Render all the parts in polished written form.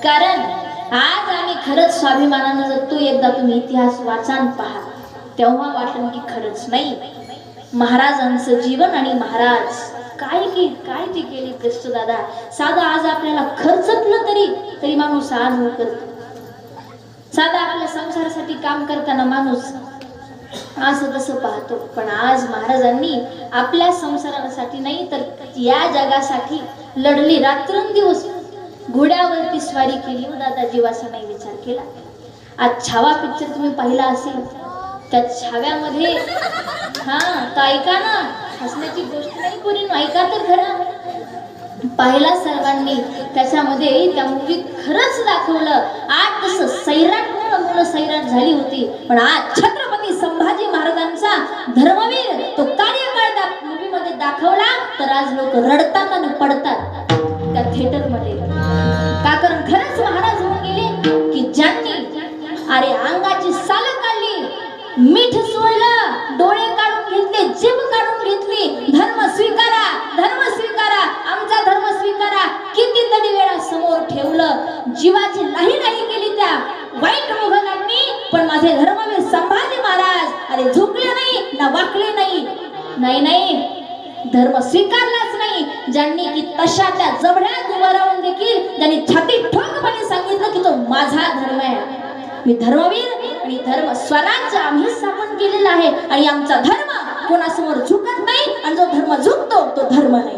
कारण आज आम्ही खरंच स्वाभिमानानं जगतो. एकदा तुम्ही इतिहास वाचान पहा, तेव्हा वाटेल की खरंच नाही, महाराजांचं जीवन आणि महाराज काय ते केली कृष्ण दादा. साधा आज आपल्याला खर्चटलं तरी माणूस आज करतो. साधा आपल्या संसारासाठी काम करताना माणूस असं तसं पाहतो, पण आज महाराजांनी आपल्या संसारासाठी नाही तर या जगासाठी लढली, रात्रंदिवस घोड्यावरती स्वारी केली. दादा जीवाचा नाही विचार केला. आज छावा पिक्चर तुम्ही पाहिला असेल, त्या छाव्यामध्ये तर ऐका ना, हसण्याची गोष्ट नाही कोणी, ऐका तर खरं. पाहिला सर्वांनी, त्याच्यामध्ये त्या मूवीत खरंच दाखवलं. आज तसं सैराट मुलं सैराट झाली होती, पण आज छत्रपती संभाजी महाराजांचा धर्मवीर तो कार्यकाळ त्या मूवीमध्ये दाखवला, तर आज लोक रडतात आणि पडतात त्या थिएटर मध्ये. का कारण खरंच महाराज होऊन गेले की ज्यांनी अरे अंगाची साल काढली, मीठ चोळलं, डोळे काढून घेतले, जीभ काढून घेतली, धर्म स्वीकारा, धर्म स्वीकारा, आमचा धर्म स्वीकारा, कितीतरी वेळा समोर ठेवलं, जीवाची नाही केली त्या वाईट मुघलांनी, पण माझे धर्मवीर संभाजी महाराज अरे झुकले नाही ना वाकले नाही, धर्म स्वीकारलाच नाही. ज्यांनी की तशा त्या जबड्यात उभं राहून देखील त्यांनी छाती ठोकपणे सांगितलं की तो माझा धर्म आहे, मी धर्मवीर आणि धर्म स्वराज्य आम्ही स्थापन केलेला आहे आणि आमचा धर्म कोणासमोर झुकत नाही, आणि जो धर्म झुकतो तो धर्म नाही.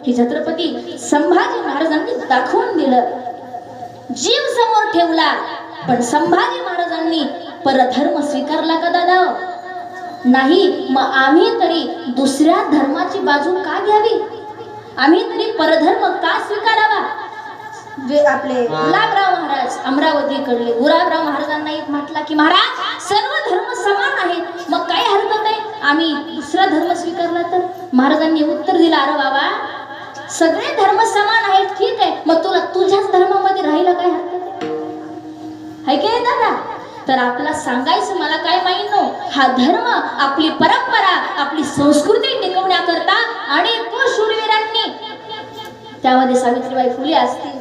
हे छत्रपती संभाजी महाराजांनी दाखवून दिलं. जीव समोर ठेवला, पण संभाजी महाराजांनी परधर्म स्वीकारला का दादा? नाही. मग आम्ही तरी दुसऱ्या धर्माची बाजू का घ्यावी? आम्ही तरी परधर्म का स्वीकारावा? आपले गुलाबराव महाराज अमरावतीकडले गुलाबराव महाराजांना एक म्हटला की महाराज सर्व धर्म समान आहेत, मग काय हरकत आहे आम्ही दुसरा धर्म स्वीकारला तर? महाराजांनी उत्तर दिलं, अरे बाबा सगळे धर्म समान आहेत, ठीक आहे, मग तुला तुझ्याच धर्मामध्ये राहायला काय हरकत आहे की दादा? तर आपला सांगायचं मला काय माहित नो, हा धर्म आपली परंपरा आपली संस्कृती टिकवण्याकरता अनेक शूरवीरांनी, त्यामध्ये सावित्रीबाई फुले असतील,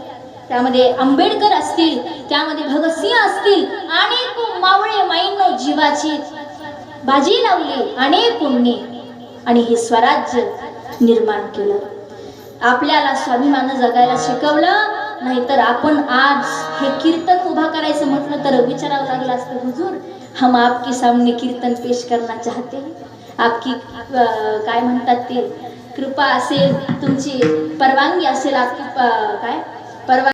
त्यामध्ये आंबेडकर असतील, त्यामध्ये भगतसिंह असतील, अनेक मावळे माईंनो जीवाची बाजी लावली, अनेकांनी, आणि हे स्वराज्य निर्माण केलं. आपल्याला स्वाभिमान जगायला शिकवलं. नाहीतर आपण आज हे कीर्तन उभा करायचं म्हटलं तर विचारावं लागलं असतं, हुजूर हम आपके सामने कीर्तन पेश करना चाहते, आपकी काय म्हणतात ते कृपा असेल, तुमची परवानगी असेल, आपकी काय परवानगी